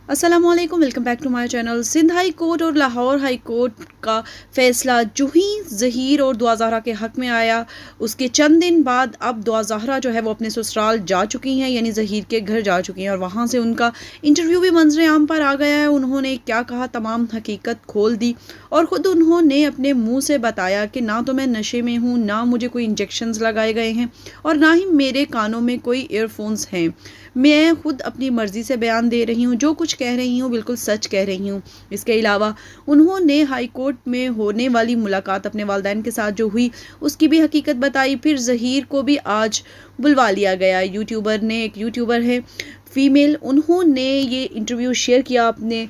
अस्सलामुअलैकुम, welcome back to my channel. Sindh high court और Lahore high court का फ़ैसला जो ही ज़हीर और दुआ ज़हरा के हक़ में आया, उसके चंद दिन बाद अब दुआ ज़हरा जो है वो अपने ससुराल जा चुकी हैं, यानी ज़हीर के घर जा चुकी हैं और वहाँ से उनका इंटरव्यू भी मंजर आम पर आ गया है। उन्होंने क्या कहा, तमाम हकीकत खोल दी और ख़ुद उन्होंने अपने मुँह से बताया कि ना तो मैं नशे में हूँ, ना मुझे कोई इंजेक्शंस लगाए गए हैं और ना ही मेरे कानों में कोई ईयरफोन्स हैं। मैं खुद अपनी मर्ज़ी से बयान दे रही हूँ, जो कुछ कह रही हूँ बिल्कुल सच कह रही हूँ। इसके अलावा उन्होंने हाई कोर्ट में होने वाली मुलाकात अपने वालिदैन के साथ जो हुई उसकी भी हकीकत बताई। फिर ज़हीर को भी आज बुलवा लिया गया। एक यूट्यूबर है फ़ीमेल, उन्होंने ये इंटरव्यू शेयर किया अपने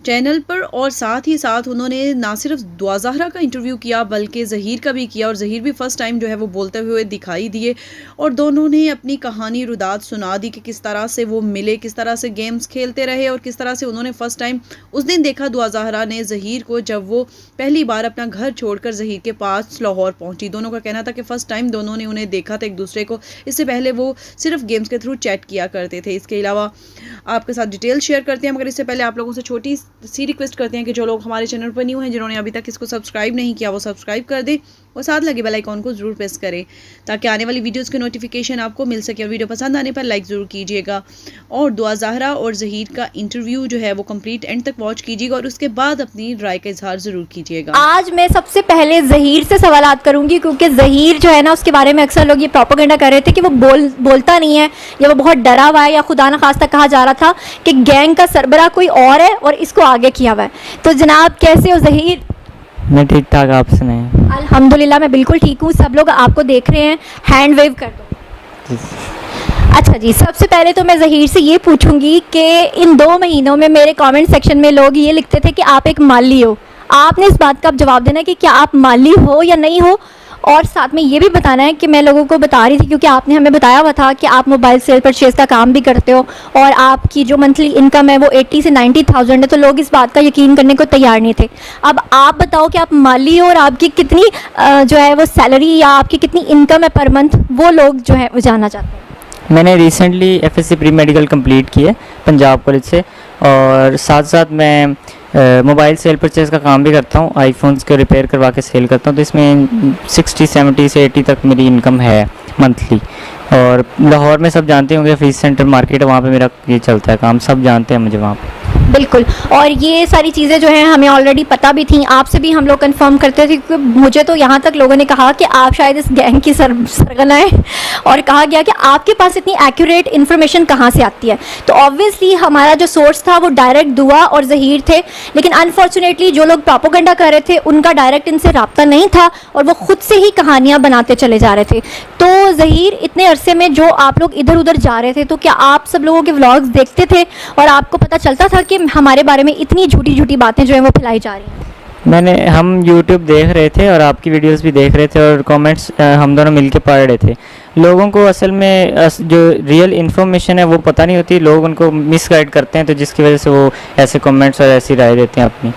चैनल पर और साथ ही साथ उन्होंने ना सिर्फ दुआ ज़हरा का इंटरव्यू किया बल्कि ज़हीर का भी किया और ज़हीर भी फ़र्स्ट टाइम जो है वो बोलते हुए दिखाई दिए और दोनों ने अपनी कहानी रुदात सुना दी कि किस तरह से वो मिले, किस तरह से गेम्स खेलते रहे और किस तरह से उन्होंने फ़र्स्ट टाइम उस दिन देखा दुआ ज़हरा ने ज़हीर को, जब वो पहली बार अपना घर छोड़कर ज़हीर के पास लाहौर पहुँची। दोनों का कहना था कि फ़र्स्ट टाइम दोनों ने उन्हें देखा था एक दूसरे को, इससे पहले वो सिर्फ गेम्स के थ्रू चैट किया करते थे। इसके अलावा आपके साथ डिटेल शेयर करते हैं, मगर इससे पहले आप लोगों से छोटी सी रिक्वेस्ट करते हैं कि जो लोग हमारे चैनल पर न्यू हैं, जिन्होंने अभी तक इसको सब्सक्राइब नहीं किया, वो सब्सक्राइब कर दें और साथ लगे बेल आइकॉन को ज़रूर प्रेस करें ताकि आने वाली वीडियोस की नोटिफिकेशन आपको मिल सके। और वीडियो पसंद आने पर लाइक ज़रूर कीजिएगा और दुआ ज़हरा और ज़हीर का इंटरव्यू जो है वो कंप्लीट एंड तक वॉच कीजिएगा और उसके बाद अपनी राय का इजहार ज़रूर कीजिएगा। आज मैं सबसे पहले ज़हीर से सवालात करूंगी, क्योंकि ज़हीर जो है ना, उसके बारे में अक्सर लोग ये प्रोपेगेंडा कर रहे थे कि वो बोलता नहीं है या वो बहुत डरा हुआ है, या खुदा न खास्ता कहा जा रहा था कि गैंग का सरबरा कोई और है और इसको आगे किया हुआ है। तो जनाब, कैसे हो ज़हीर? मैं ठीक ठाक, आप सुनाएं? अल्हम्दुलिल्लाह मैं बिल्कुल ठीक हूँ। सब लोग आपको देख रहे हैं, हैंड वेव कर दो। अच्छा जी, सबसे पहले तो मैं ज़हीर से ये पूछूंगी कि इन 2 महीनों में मेरे कमेंट सेक्शन में लोग ये लिखते थे कि आप एक माली हो। आपने इस बात का अब जवाब देना है कि क्या आप माली हो या नहीं हो, और साथ में ये भी बताना है कि मैं लोगों को बता रही थी, क्योंकि आपने हमें बताया हुआ था कि आप मोबाइल सेल परचेज़ का काम भी करते हो और आपकी जो मंथली इनकम है वो 80 से 90,000 है, तो लोग इस बात का यकीन करने को तैयार नहीं थे। अब आप बताओ कि आप माली हो और आपकी कितनी जो है वो सैलरी या आपकी कितनी इनकम है पर मंथ, वो लोग जो है वो जानना चाहते हैं। मैंने recently FSc pre medical complete की है पंजाब कॉलेज से, और साथ साथ मैं मोबाइल सेल परचेज़ का काम भी करता हूँ। आईफोन्स को रिपेयर करवा के सेल करता हूँ, तो इसमें 60 70 से 80 तक मेरी इनकम है मंथली। और लाहौर में सब जानते होंगे फीस सेंटर मार्केट है, वहाँ पे मेरा ये चलता है काम, सब जानते हैं मुझे वहाँ पे। बिल्कुल, और ये सारी चीज़ें जो हैं हमें ऑलरेडी पता भी थी, आपसे भी हम लोग कंफर्म करते थे, क्योंकि मुझे तो यहाँ तक लोगों ने कहा कि आप शायद इस गैंग की सरगना है, और कहा गया कि आपके पास इतनी एक्यूरेट इन्फॉर्मेशन कहाँ से आती है। तो ऑब्वियसली हमारा जो सोर्स था वो डायरेक्ट दुआ और ज़हीर थे, लेकिन अनफॉर्चुनेटली जो लोग प्रोपेगेंडा कर रहे थे उनका डायरेक्ट इनसे रब्ता नहीं था और वो खुद से ही कहानियाँ बनाते चले जा रहे थे। तो ज़हीर, इतने अरसे में जो आप लोग इधर उधर जा रहे थे, तो क्या आप सब लोगों के व्लॉग्स देखते थे और आपको पता चलता था कि हमारे बारे में इतनी झूठी बातें जो हैं वो फैलाई जा रही हैं? हम YouTube देख रहे थे और आपकी वीडियोस भी देख रहे थे और कमेंट्स हम दोनों मिलके पढ़ रहे थे। लोगों को असल में जो रियल इन्फॉर्मेशन है वो पता नहीं होती, लोग उनको मिसगाइड करते हैं, तो जिसकी वजह से वो ऐसे कमेंट्स और ऐसी राय देते हैं अपनी।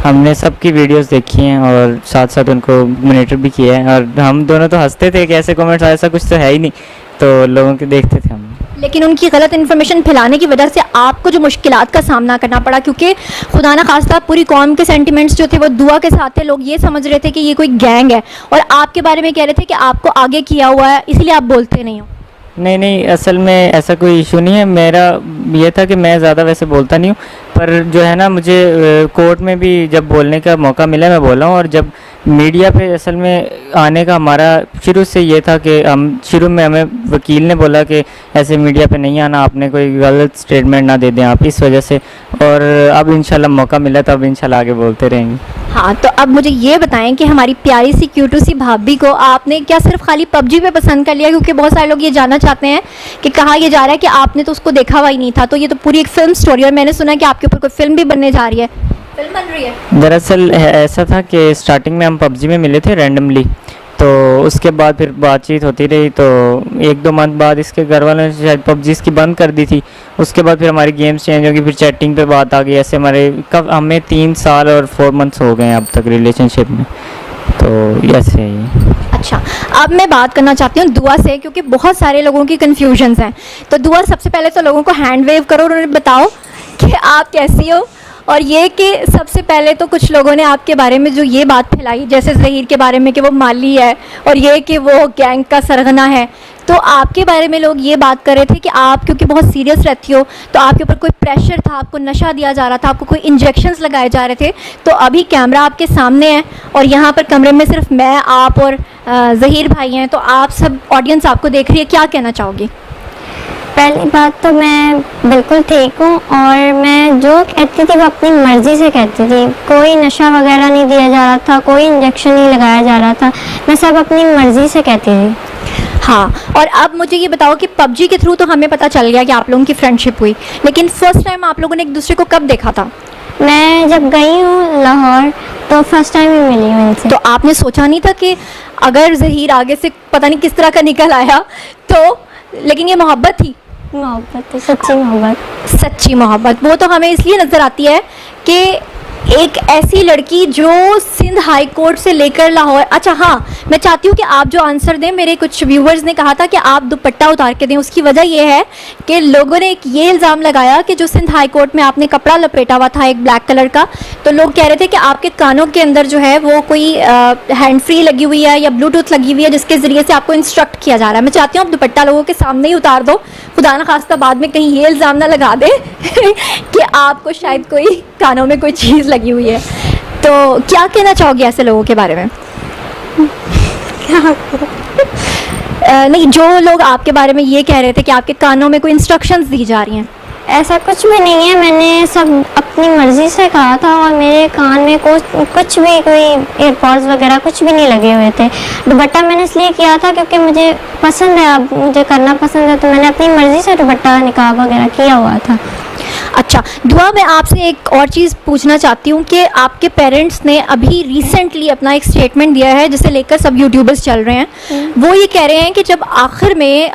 हमने सबकी वीडियोस देखी हैं और साथ साथ उनको मॉनिटर भी किया है, और हम दोनों तो हंसते थे कि ऐसे कमेंट्स ऐसा कुछ तो है ही नहीं, तो लोगों के देखते थे हम। लेकिन उनकी गलत इन्फॉर्मेशन फैलाने की वजह से आपको जो मुश्किलात का सामना करना पड़ा, क्योंकि खुदा ना खास्ता पूरी कौम के सेंटिमेंट्स जो थे वो दुआ के साथ थे। लोग ये समझ रहे थे कि ये कोई गैंग है और आपके बारे में कह रहे थे कि आपको आगे किया हुआ है, इसलिए आप बोलते नहीं हो। नहीं, असल में ऐसा कोई इशू नहीं है। मेरा ये था कि मैं ज़्यादा वैसे बोलता नहीं हूँ, पर जो है ना, मुझे कोर्ट में भी जब बोलने का मौका मिला मैं बोला हूँ। और जब मीडिया पे असल में आने का हमारा शुरू से ये था कि शुरू में हमें वकील ने बोला कि ऐसे मीडिया पे नहीं आना, आपने कोई गलत स्टेटमेंट ना दे दें आप, इस वजह से। और अब इंशाल्लाह मौका मिला तो अब इंशाल्लाह आगे बोलते रहेंगे। हाँ, तो अब मुझे ये बताएं कि हमारी प्यारी सी क्यूटू सी भाभी को आपने क्या सिर्फ खाली पबजी पे पसंद कर लिया? क्योंकि बहुत सारे लोग ये जानना चाहते हैं कि कहा यह जा रहा है कि आपने तो उसको देखा हुआ ही नहीं था, तो ये तो पूरी एक फिल्म स्टोरी, और मैंने सुना कि आपके ऊपर कोई फिल्म भी बनने जा रही है। फिल्म बन रही है? दरअसल ऐसा था कि स्टार्टिंग में हम पबजी में मिले थे रैंडमली, तो उसके बाद फिर बातचीत होती रही, तो 1-2 मंथ बाद इसके घर वालों ने शायद पबजी इसकी बंद कर दी थी। उसके बाद फिर हमारी गेम्स चेंज होगी, फिर चैटिंग पे बात आ गई। ऐसे हमें 3 साल और 4 मंथ्स हो गए अब तक रिलेशनशिप में, तो ऐसे ही। अच्छा, अब मैं बात करना चाहती हूँ दुआ से, क्योंकि बहुत सारे लोगों की कन्फ्यूजन्स हैं। तो दुआ, सबसे पहले तो लोगों को हैंड वेव करो और उन्हें बताओ कि कि आप कैसी हो, और ये कि सबसे पहले तो कुछ लोगों ने आपके बारे में जो ये बात फैलाई, जैसे ज़हीर के बारे में कि वो माली है और ये कि वो गैंग का सरगना है, तो आपके बारे में लोग ये बात कर रहे थे कि आप क्योंकि बहुत सीरियस रहती हो तो आपके ऊपर कोई प्रेशर था, आपको नशा दिया जा रहा था, आपको कोई इंजेक्शंस लगाए जा रहे थे। तो अभी कैमरा आपके सामने है और यहाँ पर कमरे में सिर्फ मैं, आप और ज़हीर भाई हैं, तो आप सब ऑडियंस आपको देख रही है, क्या कहना चाहोगी? पहली बात तो मैं बिल्कुल ठीक हूँ और मैं जो कहती थी वो अपनी मर्ज़ी से कहती थी। कोई नशा वगैरह नहीं दिया जा रहा था, कोई इंजेक्शन नहीं लगाया जा रहा था, मैं सब अपनी मर्ज़ी से कहती थी। हाँ, और अब मुझे ये बताओ कि पबजी के थ्रू तो हमें पता चल गया कि आप लोगों की फ्रेंडशिप हुई, लेकिन फर्स्ट टाइम आप लोगों ने एक दूसरे को कब देखा था? मैं जब गई हूँ लाहौर तो फर्स्ट टाइम ही मिली हूँ इनसे। तो आपने सोचा नहीं था कि अगर ज़हीर आगे से पता नहीं किस तरह का निकल आया तो, लेकिन ये मोहब्बत थी? मोहब्बत थी, सच्ची मोहब्बत। सच्ची मोहब्बत वो तो हमें इसलिए नज़र आती है कि एक ऐसी लड़की जो सिंध हाई कोर्ट से लेकर लाहौर, अच्छा हाँ, मैं चाहती हूँ कि आप जो आंसर दें, मेरे कुछ व्यूवर्स ने कहा था कि आप दुपट्टा उतार के दें। उसकी वजह यह है कि लोगों ने एक ये इल्ज़ाम लगाया कि जो सिंध हाई कोर्ट में आपने कपड़ा लपेटा हुआ था एक ब्लैक कलर का, तो लोग कह रहे थे कि आपके कानों के अंदर जो है वो कोई हैंड फ्री लगी हुई है या ब्लूटूथ लगी हुई है जिसके ज़रिए से आपको इंस्ट्रक्ट किया जा रहा है। मैं चाहती हूँ आप दुपट्टा लोगों के सामने ही उतार दो, खुदा न खास्ता बाद में कहीं ये इल्ज़ाम ना लगा दे कि आपको शायद कोई कानों में कोई चीज़ लगी हुई है। तो क्या कहना चाहोगे ऐसे लोगों के बारे में? नहीं, जो लोग आपके बारे में ये कह रहे थे कि आपके कानों में कोई इंस्ट्रक्शंस दी जा रही हैं। ऐसा कुछ भी नहीं है, मैंने सब अपनी मर्ज़ी से कहा था और मेरे कान में कुछ भी कोई एयरपॉड्स वगैरह कुछ भी नहीं लगे हुए थे। दुपट्टा मैंने इसलिए किया था क्योंकि मुझे पसंद है, अब मुझे करना पसंद है, तो मैंने अपनी मर्ज़ी से दुपट्टा निकाब वगैरह किया हुआ था। अच्छा दुआ, मैं आपसे एक और चीज़ पूछना चाहती हूँ कि आपके पेरेंट्स ने अभी रिसेंटली अपना एक स्टेटमेंट दिया है जिसे लेकर सब यूट्यूबर्स चल रहे हैं। वो ये कह रहे हैं कि जब आखिर में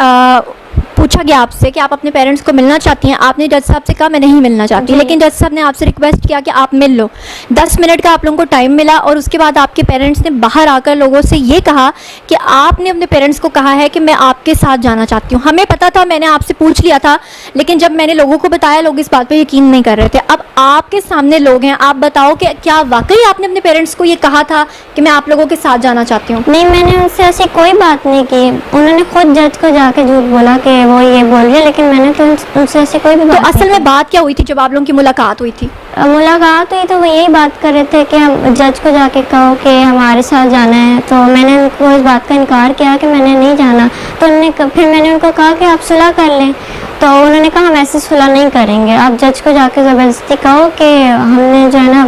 पूछा गया आपसे कि आप अपने पेरेंट्स को मिलना चाहती हैं, आपने जज साहब से कहा मैं नहीं मिलना चाहती, लेकिन जज साहब ने आपसे रिक्वेस्ट किया कि आप मिल लो। 10 मिनट का आप लोगों को टाइम मिला और उसके बाद आपके पेरेंट्स ने बाहर आकर लोगों से ये कहा कि आपने अपने पेरेंट्स को कहा है कि मैं आपके साथ जाना चाहती हूँ। हमें पता था, मैंने आपसे पूछ लिया था, लेकिन जब मैंने लोगों को बताया लोग इस बात पर यकीन नहीं कर रहे थे। अब आपके सामने लोग हैं, आप बताओ कि क्या वाकई आपने अपने पेरेंट्स को ये कहा था कि मैं आप लोगों के साथ जाना चाहती हूँ? नहीं, मैंने उनसे ऐसी कोई बात नहीं की। उन्होंने खुद जज को जाके झूठ बोला कि वो ये बोल रही है, लेकिन मैंने तो उनसे ऐसी कोई भी बात तो असल में बात क्या हुई थी जब आप लोगों की मुलाकात हुई थी? मुलाकात हुई तो वो यही बात कर रहे थे कि हम जज को जाके कहो कि हमारे साथ जाना है, तो मैंने उनको इस बात का इनकार किया कि मैंने नहीं जाना। तो फिर मैंने उनको कहा कि आप सुलह कर लें, तो उन्होंने कहा हम ऐसे सुलह नहीं करेंगे, आप जज को जाके ज़बरदस्ती कहो कि हमने जो है ना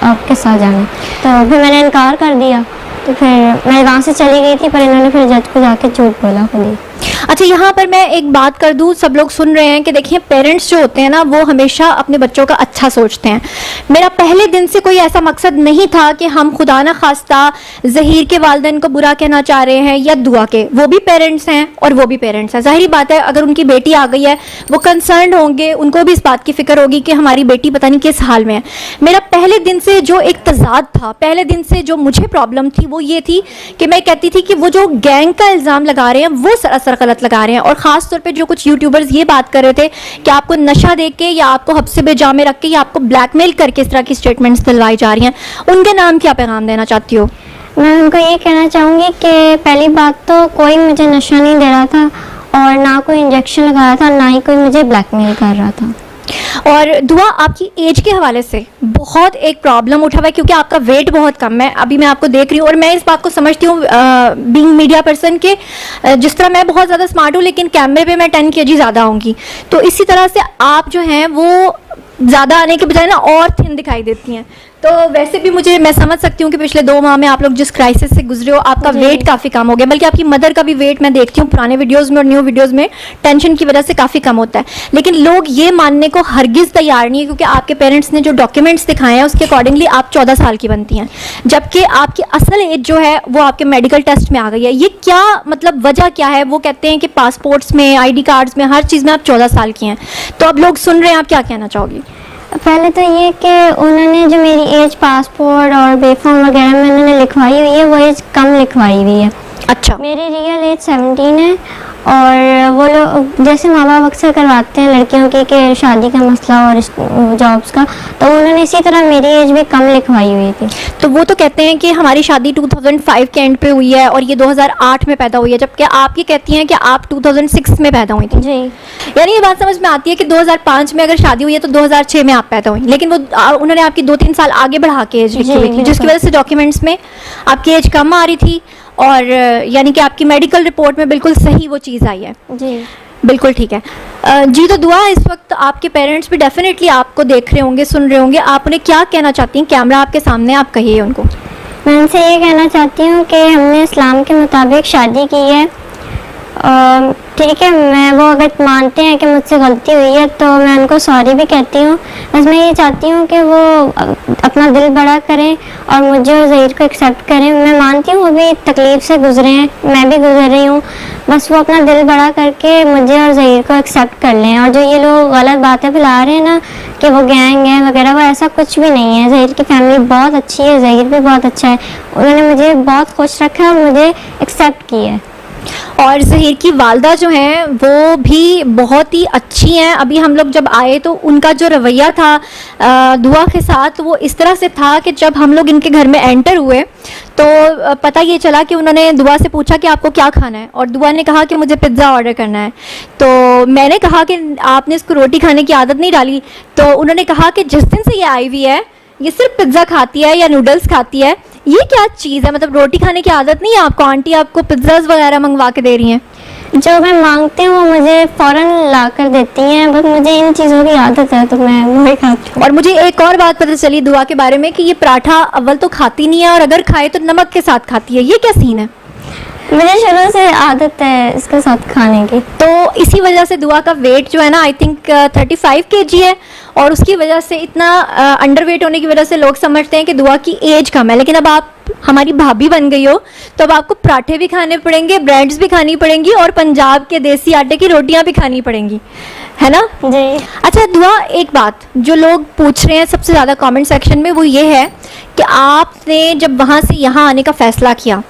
आपके साथ जाना। तो फिर मैंने इनकार कर दिया, तो फिर मैं वहाँ से चली गई थी, पर इन्होंने फिर जज को जाके झूठ बोला खुद ही। अच्छा, यहाँ पर मैं एक बात कर दूँ, सब लोग सुन रहे हैं कि देखिए पेरेंट्स जो होते हैं ना वो हमेशा अपने बच्चों का अच्छा सोचते हैं। मेरा पहले दिन से कोई ऐसा मकसद नहीं था कि हम खुदा न खास्ता ज़हीर के वालिदैन को बुरा कहना चाह रहे हैं या दुआ के। वो भी पेरेंट्स हैं और वो भी पेरेंट्स हैं। ज़ाहिर बात है अगर उनकी बेटी आ गई है वो कंसर्न होंगे, उनको भी इस बात की फ़िक्र होगी कि हमारी बेटी पता नहीं किस हाल में है। मेरा पहले दिन से जो एक तजाद था, पहले दिन से जो मुझे प्रॉब्लम थी वो ये थी कि मैं कहती थी कि वो जो गैंग का इल्ज़ाम लगा रहे हैं वो सरासर गलत लगा रहे हैं। और ख़ास तौर पे जो कुछ यूट्यूबर्स ये बात कर रहे थे कि आपको नशा दे के या आपको हब्से बेजा में रख के या आपको ब्लैकमेल करके इस तरह की स्टेटमेंट्स दिलवाई जा रही हैं, उनके नाम क्या पैगाम देना चाहती हो? मैं उनको ये कहना चाहूँगी कि पहली बात तो कोई मुझे नशा नहीं दे रहा था और ना कोई इंजेक्शन लगाया था, ना ही कोई मुझे ब्लैकमेल कर रहा था। और दुआ, आपकी एज के हवाले से बहुत एक प्रॉब्लम उठा हुआ है क्योंकि आपका वेट बहुत कम है। अभी मैं आपको देख रही हूँ और मैं इस बात को समझती हूँ बीइंग मीडिया पर्सन के, जिस तरह मैं बहुत ज़्यादा स्मार्ट हूँ लेकिन कैमरे पे मैं 10 kg ज़्यादा होंगी, तो इसी तरह से आप जो हैं वो ज़्यादा आने के बजाय ना और थिन दिखाई देती हैं। तो वैसे भी मैं समझ सकती हूँ कि पिछले 2 माह में आप लोग जिस क्राइसिस से गुजरे हो, आपका वेट काफ़ी कम हो गया, बल्कि आपकी मदर का भी वेट मैं देखती हूँ पुराने वीडियोस में और न्यू वीडियोस में टेंशन की वजह से काफ़ी कम होता है। लेकिन लोग ये मानने को हरगिज़ तैयार नहीं है क्योंकि आपके पेरेंट्स ने जो डॉक्यूमेंट्स दिखाए हैं उसके अकॉर्डिंगली आप 14 साल की बनती हैं, जबकि आपकी असल एज जो है वो आपके मेडिकल टेस्ट में आ गई है। ये क्या मतलब वजह क्या है? वो कहते हैं कि पासपोर्ट्स में, ID कार्ड्स में, हर चीज़ में आप 14 साल की हैं। तो अब लोग सुन रहे हैं, आप क्या कहना चाहोगी? पहले तो ये कि उन्होंने जो मेरी एज पासपोर्ट और बेफॉर्म वगैरह में उन्होंने लिखवाई हुई है वो एज कम लिखवाई हुई है। अच्छा, मेरी रियल एज 17 है और वो लोग जैसे माँ बाप अक्सर करवाते हैं लड़कियों की कि शादी का मसला और जॉब्स का, तो उन्होंने इसी तरह मेरी एज भी कम लिखवाई हुई थी। तो वो तो कहते हैं कि हमारी शादी 2005 के एंड पे हुई है और ये 2008 में पैदा हुई है, जबकि आप ये कहती हैं कि आप 2006 में पैदा हुई थी। जी। यानी ये बात समझ में आती है कि 2005 में अगर शादी हुई है तो 2006 में आप पैदा हुई, लेकिन वो उन्होंने आपकी 2-3 साल आगे बढ़ा के एज लिखी हुई थी, जिसकी वजह से डॉक्यूमेंट्स में आपकी एज कम आ रही थी और यानी कि आपकी मेडिकल रिपोर्ट में बिल्कुल सही वो चीज़ आई है। जी बिल्कुल ठीक है। जी, तो दुआ इस वक्त आपके पेरेंट्स भी डेफिनेटली आपको देख रहे होंगे, सुन रहे होंगे, आप उन्हें क्या कहना चाहती हैं? कैमरा आपके सामने, आप कहिए उनको। मैं उनसे ये कहना चाहती हूँ कि हमने इस्लाम के मुताबिक शादी की है, ठीक है, मैं वो अगर मानते हैं कि मुझसे गलती हुई है तो मैं उनको सॉरी भी कहती हूँ। बस मैं ये चाहती हूँ कि वो अपना दिल बड़ा करें और मुझे और ज़हीर को एक्सेप्ट करें। मैं मानती हूँ वो भी तकलीफ़ से गुजरे हैं, मैं भी गुजर रही हूँ, बस वो अपना दिल बड़ा करके मुझे और ज़हीर को एक्सेप्ट कर लें। और जो ये लोग गलत बातें फैला रहे हैं ना कि वो गैंग है वगैरह, वो ऐसा कुछ भी नहीं है। ज़हीर की फैमिली बहुत अच्छी है, ज़हीर भी बहुत अच्छा है, उन्होंने मुझे बहुत खुश रखा है और मुझे एक्सेप्ट किया है। और ज़हीर की वालदा जो हैं वो भी बहुत ही अच्छी हैं। अभी हम लोग जब आए तो उनका जो रवैया था दुआ के साथ वो इस तरह से था कि जब हम लोग इनके घर में एंटर हुए तो पता ये चला कि उन्होंने दुआ से पूछा कि आपको क्या खाना है, और दुआ ने कहा कि मुझे पिज़्ज़ा ऑर्डर करना है। तो मैंने कहा कि आपने इसको रोटी खाने की आदत नहीं डाली, तो उन्होंने कहा कि जिस दिन से ये आई हुई है ये सिर्फ पिज़्ज़ा खाती है या नूडल्स खाती है, ये क्या चीज़ है? मतलब रोटी खाने की आदत नहीं है आपको? आंटी आपको पिज़्ज़ाज़ वगैरह मंगवा के दे रही हैं? जो मैं मांगती हूँ वो मुझे फ़ौरन ला कर देती हैं, बस मुझे इन चीज़ों की आदत है तो मैं वही खाती हूँ। और मुझे एक और बात पता चली दुआ के बारे में कि ये पराठा अव्वल तो खाती नहीं है और अगर खाए तो नमक के साथ खाती है, ये क्या सीन है? मुझे शुरू से आदत है इसके साथ खाने की। तो इसी वजह से दुआ का वेट जो है ना आई थिंक 35 kg है, और उसकी वजह से इतना अंडर वेट होने की वजह से लोग समझते हैं कि दुआ की एज कम है। लेकिन अब आप हमारी भाभी बन गई हो तो अब आपको पराठे भी खाने पड़ेंगे, ब्रेड्स भी खानी पड़ेंगी और पंजाब के देसी आटे की रोटियां भी खानी पड़ेंगी, है ना? जी। अच्छा दुआ, एक बात जो लोग पूछ रहे हैं सबसे ज़्यादा कमेंट सेक्शन में वो ये है कि आपने जब वहाँ से यहाँ आने का फ़ैसला किया,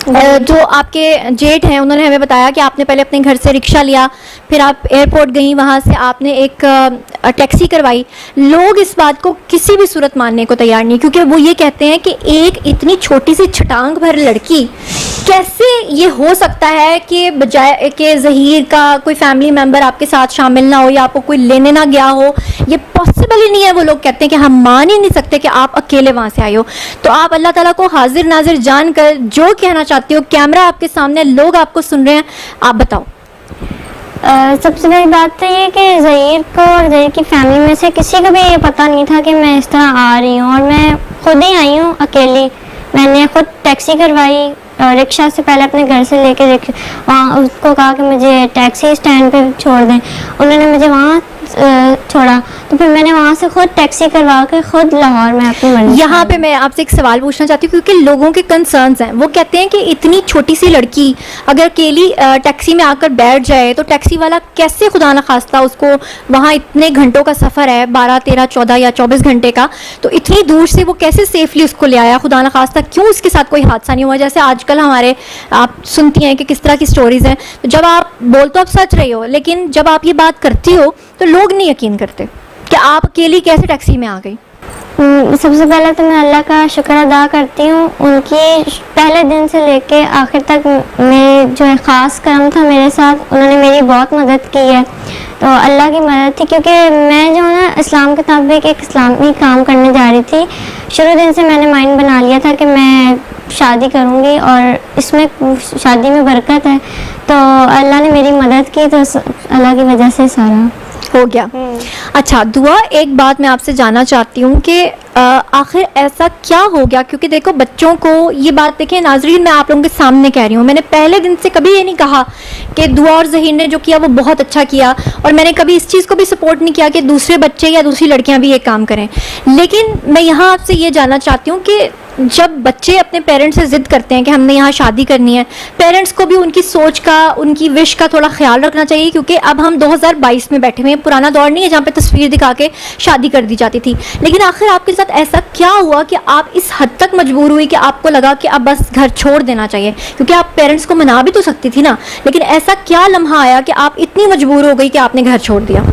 जो आपके जेठ हैं उन्होंने हमें बताया कि आपने पहले अपने घर से रिक्शा लिया, फिर आप एयरपोर्ट गई, वहाँ से आपने एक टैक्सी करवाई। लोग इस बात को किसी भी सूरत मानने को तैयार नहीं, क्योंकि वो ये कहते हैं कि एक इतनी छोटी सी छटांग भर लड़की कैसे ये हो सकता है कि बजाय कि ज़हीर का कोई फैमिली मेम्बर आपके साथ शामिल ना हो या आपको कोई लेने ना गया हो, ये पॉसिबल ही नहीं है। वो लोग कहते हैं कि हम मान ही नहीं सकते कि आप अकेले वहाँ से आए हो। तो आप अल्लाह ताला को हाजिर नाजिर जानकर जो कहना चाहती हो, कैमरा आपके सामने, लोग आपको सुन रहे हैं, आप बताओ। सबसे बड़ी बात तो ये कि ज़हीर को और ज़हीर की फैमिली में से किसी को भी ये पता नहीं था कि मैं इस तरह आ रही हूँ, और मैं खुद ही आई हूँ अकेली। मैंने खुद टैक्सी करवाई, रिक्शा से पहले अपने घर से लेके वहाँ उसको कहा कि मुझे टैक्सी स्टैंड पे छोड़ दें, उन्होंने मुझे वहाँ छोड़ा, तो फिर मैंने वहाँ से खुद टैक्सी करवा के खुद लाहौर में अपनी मर्जी। यहाँ पे मैं आपसे एक सवाल पूछना चाहती हूँ, क्योंकि लोगों के कंसर्न्स हैं। वो कहते हैं कि इतनी छोटी सी लड़की अगर अकेली टैक्सी में आकर बैठ जाए तो टैक्सी वाला कैसे, खुदा न खास्ता, उसको वहाँ इतने घंटों का सफ़र है, 12, 13, 14 या 24 घंटे का, तो इतनी दूर से वो कैसे सेफली उसको ले आया? खुदा न खास्ता क्यों उसके साथ कोई हादसा नहीं हुआ? जैसे आजकल हमारे आप सुनती हैं कि किस तरह की स्टोरीज़ हैं। तो जब आप बोल तो आप सच रही हो, लेकिन जब आप ये बात करती हो तो लोग नहीं यकीन करते कि आप अकेली कैसे टैक्सी में आ गई। सबसे पहले तो मैं अल्लाह का शुक्र अदा करती हूँ, उनकी पहले दिन से लेके आखिर तक मेरे जो है ख़ास करम था मेरे साथ, उन्होंने मेरी बहुत मदद की है। तो अल्लाह की मदद थी, क्योंकि मैं जो है ना इस्लाम के मुताबिक एक इस्लामी काम करने जा रही थी। शुरू दिन से मैंने माइंड बना लिया था कि मैं शादी करूँगी और इसमें शादी में बरकत है, तो अल्लाह ने मेरी मदद की, तो अल्लाह की वजह से सारा हो गया। अच्छा दुआ, एक बात मैं आपसे जानना चाहती हूँ कि आखिर ऐसा क्या हो गया? क्योंकि देखो बच्चों को ये बात, देखें नाजरीन, मैं आप लोगों के सामने कह रही हूँ, मैंने पहले दिन से कभी ये नहीं कहा कि दुआ और ज़हीर ने जो किया वो बहुत अच्छा किया, और मैंने कभी इस चीज़ को भी सपोर्ट नहीं किया कि दूसरे बच्चे या दूसरी लड़कियाँ भी ये काम करें। लेकिन मैं यहाँ आपसे ये जानना चाहती हूँ कि जब बच्चे अपने पेरेंट्स से ज़िद करते हैं कि हमने यहाँ शादी करनी है, पेरेंट्स को भी उनकी सोच का, उनकी विश का थोड़ा ख्याल रखना चाहिए, क्योंकि अब हम 2022 में बैठे हुए हैं। पुराना दौर नहीं है जहाँ पे तस्वीर दिखा के शादी कर दी जाती थी। लेकिन आखिर आपके साथ ऐसा क्या हुआ कि आप इस हद तक मजबूर हुई कि आपको लगा कि अब बस घर छोड़ देना चाहिए? क्योंकि आप पेरेंट्स को मना भी तो सकती थी ना, लेकिन ऐसा क्या लम्हा आया कि आप इतनी मजबूर हो गई कि आपने घर छोड़ दिया?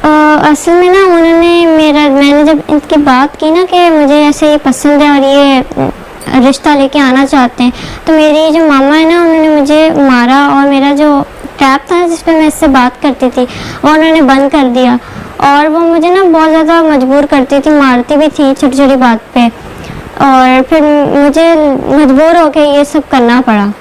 असल में ना मैंने जब इनकी बात की ना कि मुझे ऐसे ये पसंद है और ये रिश्ता लेके आना चाहते हैं, तो मेरी जो मामा है ना, उन्होंने मुझे मारा और मेरा जो टैब था जिस पे मैं इससे बात करती थी वो उन्होंने बंद कर दिया। और वो मुझे ना बहुत ज़्यादा मजबूर करती थी, मारती भी थी छोटी छोटी बात पे, और फिर मुझे मजबूर होकर ये सब करना पड़ा।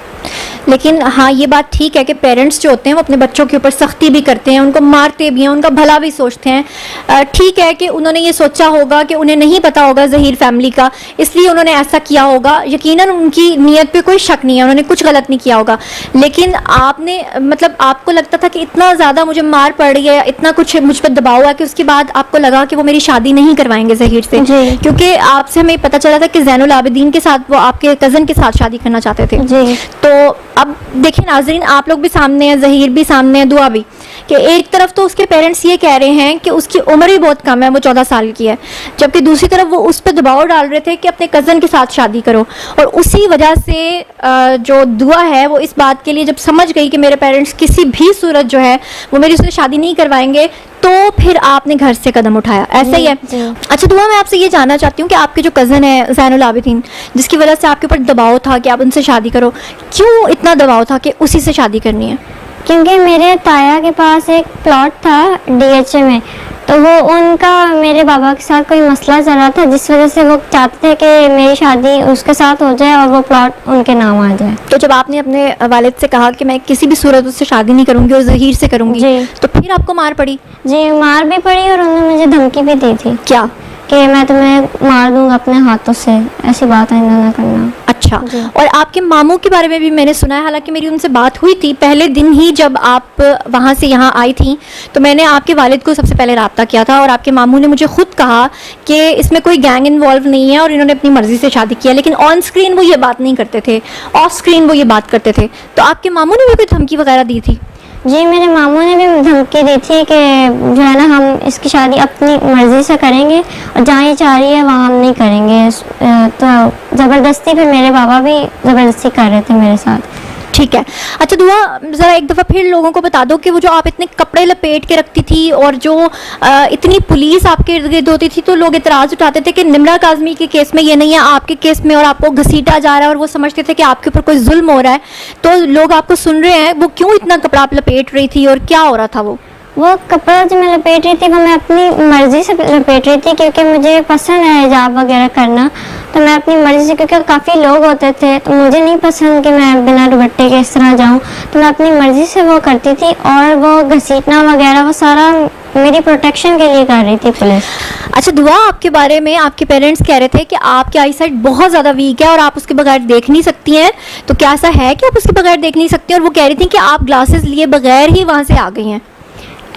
लेकिन हाँ, ये बात ठीक है कि पेरेंट्स जो होते हैं वो अपने बच्चों के ऊपर सख्ती भी करते हैं, उनको मारते भी हैं, उनका भला भी सोचते हैं। ठीक है कि उन्होंने ये सोचा होगा कि उन्हें नहीं पता होगा ज़हीर फैमिली का, इसलिए उन्होंने ऐसा किया होगा। यकीनन उनकी नीयत पे कोई शक नहीं है, उन्होंने कुछ गलत नहीं किया होगा। लेकिन आपने, मतलब आपको लगता था कि इतना ज़्यादा मुझे मार पड़ रही है, इतना कुछ मुझ पर दबाव है, कि उसके बाद आपको लगा कि वो मेरी शादी नहीं करवाएंगे ज़हीर से, क्योंकि आपसे हमें पता चला था कि ज़ैनुल आबिदीन के साथ वो आपके कज़न के साथ शादी करना चाहते थे। जी। तो अब देखिए नाज़रीन, आप लोग भी सामने हैं, ज़हीर भी सामने है, दुआ भी, कि एक तरफ तो उसके पेरेंट्स ये कह रहे हैं कि उसकी उम्र ही बहुत कम है, वो 14 साल की है, जबकि दूसरी तरफ वो उस पर दबाव डाल रहे थे कि अपने कज़न के साथ शादी करो। और उसी वजह से जो दुआ है वो इस बात के लिए जब समझ गई कि मेरे पेरेंट्स किसी भी सूरत जो है वो मेरी उससे शादी नहीं करवाएंगे, तो फिर आपने घर से कदम उठाया, ऐसा ही है? अच्छा दुआ, मैं आपसे ये जानना चाहती हूँ कि आपके जो कज़न है ज़ैनुल आबिदीन, जिसकी वजह से आपके ऊपर दबाव था कि आप उनसे शादी करो, क्यों इतना दबाव था कि उसी से शादी करनी है? क्योंकि मेरे ताया के पास एक प्लॉट था DHA में, तो वो उनका मेरे बाबा के साथ कोई मसला चल रहा था, जिस वजह से वो चाहते थे कि मेरी शादी उसके साथ हो जाए और वो प्लॉट उनके नाम आ जाए। तो जब आपने अपने वालिद से कहा कि मैं किसी भी सूरत उससे शादी नहीं करूंगी और ज़हीर से करूंगी, तो फिर आपको मार पड़ी? जी, मार भी पड़ी और उन्होंने मुझे धमकी भी दी थी। क्या? कि मैं तुम्हें मार दूंगा अपने हाथों से, ऐसी बात आइंदा ना करना। अच्छा, और आपके मामू के बारे में भी मैंने सुना है, हालांकि मेरी उनसे बात हुई थी पहले दिन ही जब आप वहाँ से यहाँ आई थी, तो मैंने आपके वालिद को सबसे पहले रब्ता किया था और आपके मामू ने मुझे खुद कहा कि इसमें कोई गैंग इन्वॉल्व नहीं है और इन्होंने अपनी मर्जी से शादी किया। लेकिन ऑन स्क्रीन वो ये बात नहीं करते थे, ऑफ स्क्रीन वो ये बात करते थे। तो आपके मामू ने भी कोई धमकी वगैरह दी थी? जी, मेरे मामू ने भी धमकी दी थी कि जो है ना, हम इसकी शादी अपनी मर्ज़ी से करेंगे और जहाँ ये चाह रही है वहाँ हम नहीं करेंगे। तो ज़बरदस्ती फिर मेरे बाबा भी ज़बरदस्ती कर रहे थे मेरे साथ। ठीक है। अच्छा दुआ, ज़रा एक दफ़ा फिर लोगों को बता दो कि वो जो आप इतने कपड़े लपेट के रखती थी और जो इतनी पुलिस आपके इर्द गिर्द होती थी, तो लोग इतराज़ उठाते थे कि निम्रा काज़मी के केस में ये नहीं है, आपके केस में, और आपको घसीटा जा रहा है और वो समझते थे कि आपके ऊपर कोई जुल्म हो रहा है। तो लोग आपको सुन रहे हैं, वो क्यों इतना कपड़ा आप लपेट रही थी और क्या हो रहा था? वो कपड़ा जो मैं लपेट रही थी वो मैं अपनी मर्ज़ी से लपेट रही थी, क्योंकि मुझे पसंद है हिजाब वगैरह करना, तो मैं अपनी मर्ज़ी से, क्योंकि काफ़ी लोग होते थे तो मुझे नहीं पसंद कि मैं बिना दुपट्टे के इस तरह जाऊं, तो मैं अपनी मर्ज़ी से वो करती थी। और वो घसीटना वगैरह वो सारा मेरी प्रोटेक्शन के लिए कर रही थी पुलिस। अच्छा दुआ, आपके बारे में आपके पेरेंट्स कह रहे थे कि आपकी आई साइट बहुत ज़्यादा वीक है और आप उसके बगैर देख नहीं सकती हैं, तो क्या ऐसा है कि आप उसके बगैर देख नहीं सकती हैं? और वो कह रही थी कि आप ग्लासेस लिए बगैर ही वहाँ से आ गई हैं।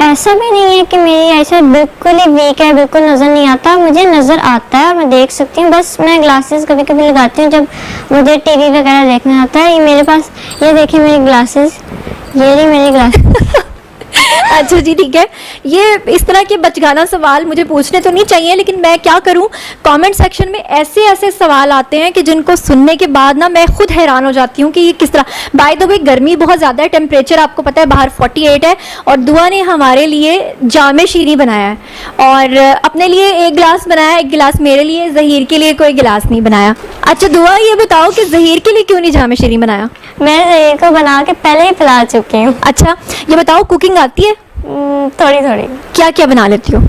ऐसा भी नहीं है कि मेरी ऐसा बिल्कुल ही वीक है, बिल्कुल नज़र नहीं आता, मुझे नज़र आता है और मैं देख सकती हूँ। बस मैं ग्लासेस कभी कभी लगाती हूँ जब मुझे टीवी वगैरह देखना आता है। ये मेरे पास, ये देखिए मेरी ग्लासेस, ये रही मेरी ग्लासेस। अच्छा जी, ठीक है। ये इस तरह के बचगाना सवाल मुझे पूछने तो नहीं चाहिए, लेकिन मैं क्या करूं, कमेंट सेक्शन में ऐसे ऐसे सवाल आते हैं कि जिनको सुनने के बाद ना मैं खुद हैरान हो जाती हूं कि ये किस तरह। बाय द वे, गर्मी बहुत ज़्यादा है, टेम्परेचर आपको पता है बाहर 48 है, और दुआ ने हमारे लिए जामे शीरी बनाया है और अपने लिए एक गिलास बनाया, एक गिलास मेरे लिए, ज़हीर के लिए कोई गिलास नहीं बनाया। अच्छा दुआ, ये बताओ कि ज़हीर के लिए क्यों नहीं जामे शीरी बनाया? मैं ज़हीर को बना के पहले ही पिला चुकी हूँ। अच्छा, ये बताओ कुकिंग आती है? थोड़ी थोड़ी। क्या क्या बना लेती हो?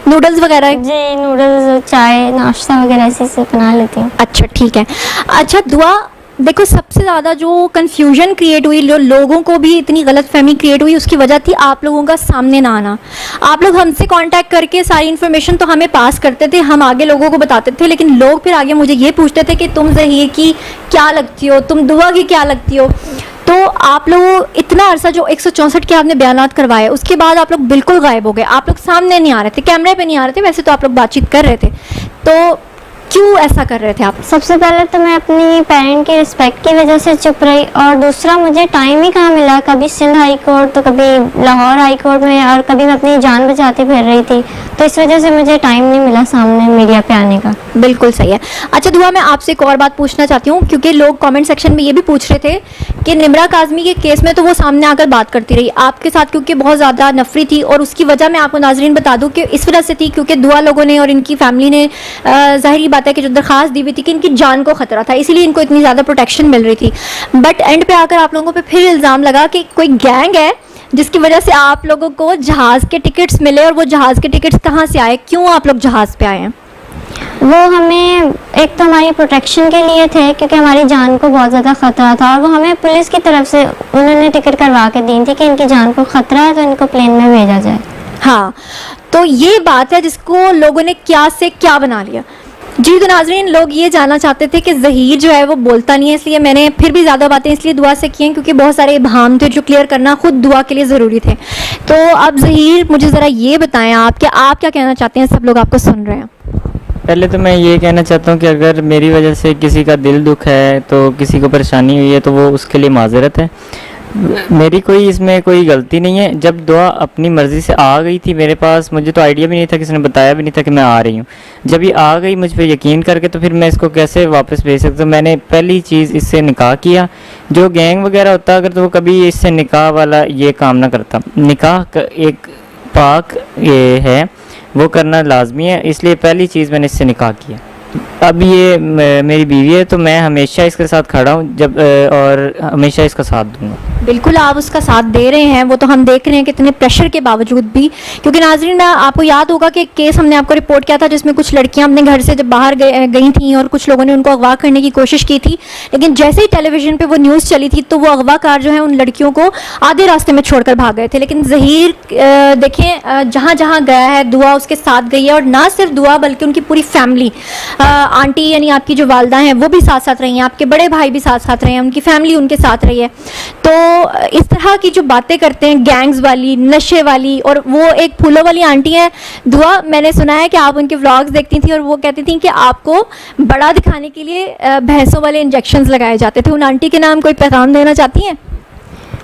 नूडल्स वगैरह? जी, नूडल्स, चाय, नाश्ता वगैरह ऐसे से बना लेती हूँ। अच्छा ठीक है। अच्छा दुआ, देखो सबसे ज़्यादा जो कन्फ्यूजन क्रिएट हुई, जो लोगों को भी इतनी गलतफहमी क्रिएट हुई, उसकी वजह थी आप लोगों का सामने ना आना। आप लोग हमसे कांटेक्ट करके सारी इन्फॉर्मेशन तो हमें पास करते थे, हम आगे लोगों को बताते थे, लेकिन लोग फिर आगे मुझे ये पूछते थे कि तुम ज़हीर की क्या लगती हो, तुम दुआ की क्या लगती हो। तो आप लोग इतना अरसा जो 164 के आपने बयानात करवाए, उसके बाद आप लोग बिल्कुल गायब हो गए, आप लोग सामने नहीं आ रहे थे, कैमरे पे नहीं आ रहे थे। वैसे तो आप लोग बातचीत कर रहे थे, तो क्यों ऐसा कर रहे थे आप? सबसे पहले तो मैं अपनी पेरेंट की रिस्पेक्ट की वजह से चुप रही, और दूसरा मुझे टाइम ही कहाँ मिला, कभी सिंध हाई कोर्ट तो कभी लाहौर हाई कोर्ट में, और कभी मैं अपनी जान बचाती फिर रही थी, तो इस वजह से मुझे टाइम नहीं मिला सामने मीडिया पे आने का। बिल्कुल सही है। अच्छा दुआ, मैं आपसे एक और बात पूछना चाहती हूँ, क्योंकि लोग कमेंट सेक्शन में ये भी पूछ रहे थे कि निम्रा काज़मी के केस में तो वो सामने आकर बात करती रही, आपके साथ क्योंकि बहुत ज़्यादा नफरी थी, और उसकी वजह मैं आपको नाजरीन बता दूं कि इस वजह से थी क्योंकि दुआ लोगों ने और इनकी फैमिली ने ज़ाहिर बात है कि जो दरख्वास्त दी हुई थी कि इनकी जान को ख़तरा था, इसीलिए इनको इतनी ज़्यादा प्रोटेक्शन मिल रही थी। बट एंड पे आकर आप लोगों पर फिर इल्ज़ाम लगा कि कोई गैंग है जिसकी वजह से आप लोगों को जहाज़ के टिकट्स मिले, और वो जहाज़ के टिकट्स कहाँ से आए, क्यों आप लोग जहाज़ पे आए हैं? वो हमें एक तो हमारी प्रोटेक्शन के लिए थे क्योंकि हमारी जान को बहुत ज़्यादा ख़तरा था, और वो हमें पुलिस की तरफ से उन्होंने टिकट करवा के दी थी कि इनकी जान को ख़तरा है तो इनको प्लेन में भेजा जाए। हाँ, तो ये बात है जिसको लोगों ने क्या से क्या बना लिया। जी तो नाजरीन, लोग ये जानना चाहते थे कि ज़हीर जो है वो बोलता नहीं है, इसलिए मैंने फिर भी ज़्यादा बातें इसलिए दुआ से की हैं क्योंकि बहुत सारे इब्हाम थे जो क्लियर करना खुद दुआ के लिए ज़रूरी थे। तो अब ज़हीर मुझे ज़रा ये बताएं आप कि आप क्या कहना चाहते हैं, सब लोग आपको सुन रहे हैं। पहले तो मैं ये कहना चाहता हूँ कि अगर मेरी वजह से किसी का दिल दुख है, तो किसी को परेशानी हुई है, तो वो उसके लिए माजरत है। मेरी कोई इसमें कोई गलती नहीं है। जब दुआ अपनी मर्ज़ी से आ गई थी मेरे पास, मुझे तो आइडिया भी नहीं था, किसी ने बताया भी नहीं था कि मैं आ रही हूँ। जब ये आ गई मुझ पर यकीन करके, तो फिर मैं इसको कैसे वापस भेज सकता हूँ। मैंने पहली चीज़ इससे निकाह किया। जो गैंग वगैरह होता अगर, तो वो कभी इससे निकाह वाला ये काम ना करता। निकाह एक पाक ये है, वो करना लाजमी है, इसलिए पहली चीज़ मैंने इससे निकाह किया। अब ये मेरी बीवी है, तो मैं हमेशा इसके साथ खड़ा हूँ जब और हमेशा इसका साथ दूंगा। बिल्कुल आप उसका साथ दे रहे हैं, वो तो हम देख रहे हैं कितने प्रेशर के बावजूद भी, क्योंकि नाजरीन आपको याद होगा कि एक केस हमने आपको रिपोर्ट किया था जिसमें कुछ लड़कियां अपने घर से जब बाहर गई थी और कुछ लोगों ने उनको अगवा करने की कोशिश की थी, लेकिन जैसे ही टेलीविज़न पे वो न्यूज़ चली थी तो वो अगवाकार जो है उन लड़कियों को आधे रास्ते में छोड़कर भाग गए थे। लेकिन ज़हीर देखें जहाँ जहाँ गया है दुआ उसके साथ गई है, और ना सिर्फ दुआ बल्कि उनकी पूरी फैमिली, आंटी यानी आपकी जो वालदा हैं वो भी साथ साथ रही हैं, आपके बड़े भाई भी साथ साथ रहे हैं, उनकी फैमिली उनके साथ रही है। तो इस तरह की जो बातें करते हैं गैंग्स वाली, नशे वाली, और वो एक फूलों वाली आंटी है दुआ, मैंने सुना है कि आप उनके व्लॉग्स देखती थी और वो कहती थी कि आपको बड़ा दिखाने के लिए भैंसों वाले इंजेक्शंस लगाए जाते थे। उन आंटी के नाम कोई पैगाम देना चाहती हैं?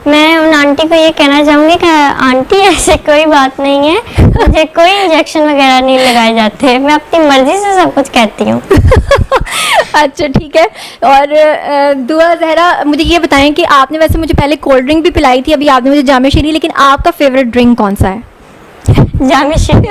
मैं उन आंटी को ये कहना चाहूँगी कि आंटी ऐसे कोई बात नहीं है, मुझे कोई इंजेक्शन वगैरह नहीं लगाए जाते, मैं अपनी मर्जी से सब कुछ कहती हूँ। अच्छा ठीक है। और दुआ ज़हरा मुझे ये बताएं कि आपने वैसे मुझे पहले कोल्ड ड्रिंक भी पिलाई थी, अभी आपने मुझे जामे शीरी, लेकिन आपका फेवरेट ड्रिंक कौन सा है? जामे शीरी।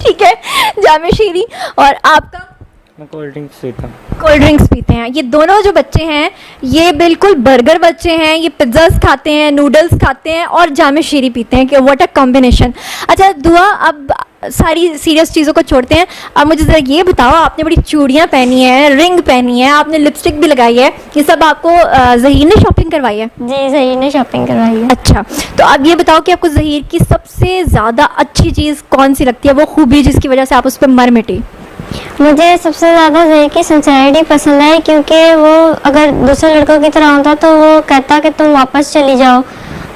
ठीक है, जामे शीरी। और आपका? मैं कोल्ड ड्रिंक्स पीता हूँ। कोल्ड ड्रिंक्स पीते हैं। ये दोनों जो बच्चे हैं ये बिल्कुल बर्गर बच्चे हैं, ये पिज़्ज़ास खाते हैं, नूडल्स खाते हैं और जामे शीरी पीते हैं, कि व्हाट अ कॉम्बिनेशन। अच्छा दुआ, अब सारी सीरियस चीज़ों को छोड़ते हैं, अब मुझे ज़रा ये बताओ, आपने बड़ी चूड़ियाँ पहनी हैं, रिंग पहनी है, आपने लिपस्टिक भी लगाई है, ये सब आपको ज़हीर ने शॉपिंग करवाई है? जी ज़हीर ने शॉपिंग करवाई है। अच्छा, तो अब ये बताओ कि आपको ज़हीर की सबसे ज़्यादा अच्छी चीज़ कौन सी लगती है, वो खूबी जिसकी वजह से आप उस पर मर मिटी? मुझे सबसे ज़्यादा ज़हीर की सिंसेरिटी पसंद है, क्योंकि वो अगर दूसरे लड़कों की तरह होता तो वो कहता कि तुम वापस चली जाओ,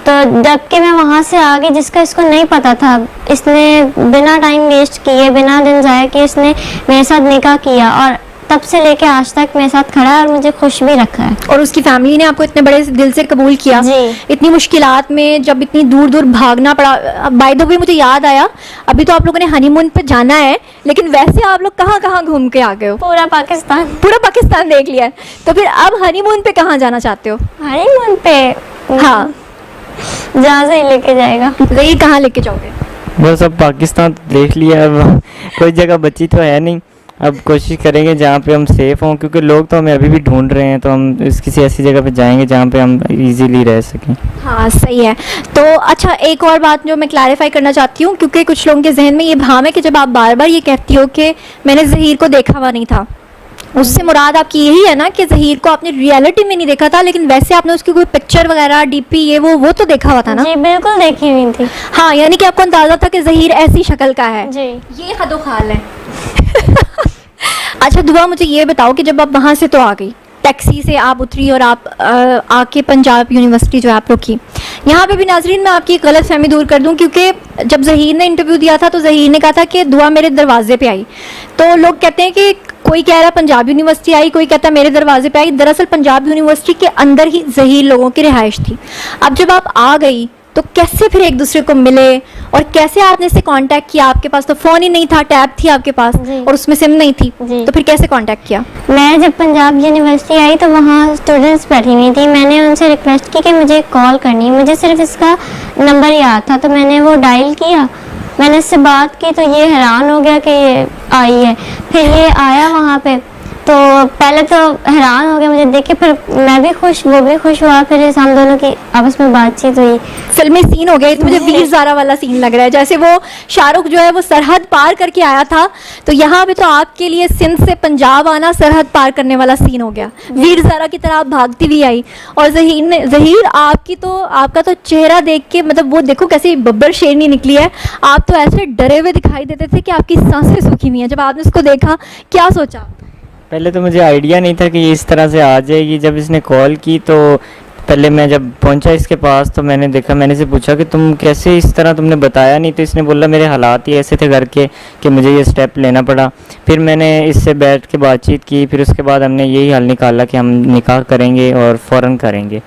तो जबकि मैं वहाँ से आ गई जिसका इसको नहीं पता था, इसने बिना टाइम वेस्ट किए, बिना दिन ज़ाया किए इसने मेरे साथ निकाह किया, और तब से लेके आज तक मेरे साथ खड़ा है और मुझे खुश भी रखा है। और उसकी फैमिली ने आपको इतने बड़े दिल से कबूल किया जी। इतनी मुश्किलात में, जब इतनी दूर दूर भागना पड़ा। बाय द वे मुझे याद आया, अभी तो आप लोगों ने हनीमून पे जाना है, लेकिन वैसे आप लोग कहाँ कहाँ घूम के आ गए हो? पूरा पाकिस्तान। पूरा पाकिस्तान देख लिया है, तो फिर अब हनीमून पे कहाँ जाना चाहते हो? हनीमून पे हाँ, जहाँ से लेके जाएगा। ज़हीर कहाँ लेके जाओगे? बस अब पाकिस्तान तो देख लिया, अब कोई जगह बची तो है नहीं। अब कोशिश करेंगे जहाँ पे हम सेफ़ हों, क्योंकि लोग तो हमें अभी भी ढूंढ रहे हैं, तो हम किसी ऐसी जगह पे जाएंगे जहाँ पे हम इजीली रह सकें। हाँ सही है। तो अच्छा, एक और बात जो मैं क्लैरिफाई करना चाहती हूँ, क्योंकि कुछ लोगों के जहन में ये भाव है कि जब आप बार बार ये कहती हो कि मैंने ज़हीर को देखा हुआ नहीं था, उससे मुराद आपकी यही है ना कि ज़हीर को आपने रियलिटी में नहीं देखा था, लेकिन वैसे आपने उसकी कोई पिक्चर वगैरह, डीपी, ये वो तो देखा हुआ था ना? जी बिल्कुल देखी हुई थी। हाँ, यानी कि आपको अंदाज़ा था कि ज़हीर ऐसी शक्ल का है। जी। ये हदो-खाल है। अच्छा दुआ, मुझे ये बताओ कि जब आप वहाँ से तो आ गई, टैक्सी से आप उतरी और आप आके पंजाब यूनिवर्सिटी जो है आप रुकी, यहाँ पे भी नाजरीन मैं आपकी गलत फहमी दूर कर दूँ, क्योंकि जब ज़हीर ने इंटरव्यू दिया था तो ज़हीर ने कहा था कि दुआ मेरे दरवाजे पे आई। तो लोग कहते हैं कि कोई कह रहा पंजाब यूनिवर्सिटी आई, कोई कहता मेरे दरवाजे पे आई। दरअसल पंजाब यूनिवर्सिटी के अंदर ही ज़हीर लोगों की रिहाइश थी। अब जब आप आ गई तो कैसे फिर एक दूसरे को मिले और कैसे आपने इससे कांटेक्ट किया? आपके पास तो फ़ोन ही नहीं था, टैब थी आपके पास जी। और उसमें सिम नहीं थी, जी। तो फिर कैसे कांटेक्ट किया? मैं जब पंजाब यूनिवर्सिटी आई तो वहाँ स्टूडेंट्स बैठी हुई थी। मैंने उनसे रिक्वेस्ट की कि मुझे कॉल करनी है, मुझे सिर्फ इसका नंबर याद था, तो मैंने वो डायल किया। मैंने इससे बात की तो ये हैरान हो गया कि ये आई है। फिर ये आया वहाँ पे, तो पहले तो हैरान हो गया मुझे देख के, फिर मैं भी खुश, वो भी खुश हुआ। फिर हम दोनों की आपस में बातचीत हुई। फिल्मी सीन हो गया, तो मुझे वीर ज़ारा वाला सीन लग रहा है, जैसे वो शाहरुख जो है वो सरहद पार करके आया था, तो यहाँ पे तो आपके लिए सिंध से पंजाब आना सरहद पार करने वाला सीन हो गया। वीर ज़ारा की तरह आप भागती हुई आई। और ज़हीर आपका तो चेहरा देख के, मतलब वो देखो कैसी बब्बर शेरनी निकली है। आप तो ऐसे डरे हुए दिखाई देते थे कि आपकी सांसें सूखी हुई हैं। जब आपने उसको देखा क्या सोचा? पहले तो मुझे आइडिया नहीं था कि ये इस तरह से आ जाएगी। जब इसने कॉल की तो पहले मैं जब पहुंचा इसके पास तो मैंने देखा, मैंने से पूछा कि तुम कैसे, इस तरह तुमने बताया नहीं। तो इसने बोला मेरे हालात ही ऐसे थे घर के कि मुझे ये स्टेप लेना पड़ा। फिर मैंने इससे बैठ के बातचीत की, फिर उसके बाद हमने यही हल निकाला कि हम निकाह करेंगे और फ़ौरन करेंगे।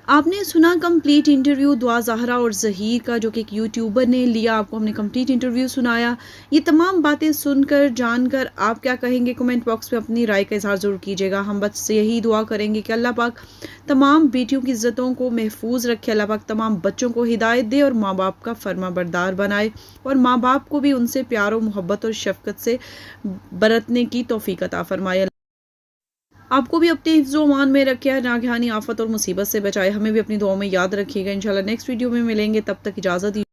आपने सुना कंप्लीट इंटरव्यू दुआ ज़हरा और ज़हीर का, जो कि एक यूट्यूबर ने लिया। आपको हमने कंप्लीट इंटरव्यू सुनाया। ये तमाम बातें सुनकर जानकर आप क्या कहेंगे? कमेंट बॉक्स में अपनी राय का इजहार ज़रूर कीजिएगा। हम बस यही दुआ करेंगे कि अल्लाह पाक तमाम बेटियों की इज़्ज़तों को महफूज रखे, अल्लाह पाक तमाम बच्चों को हिदायत दे और माँ बाप का फर्मा बरदार बनाए, और माँ बाप को भी उनसे प्यार और मोहब्बत और शफ़क़त से बरतने की तौफ़ीक अता फरमाए। आपको भी अपने हिफ्ज़ व अमान में रखे, नागहानी आफत और मुसीबत से बचाए। हमें भी अपनी दुआओं में याद रखिएगा। इंशाल्लाह नेक्स्ट वीडियो में मिलेंगे, तब तक इजाज़त दीजिए।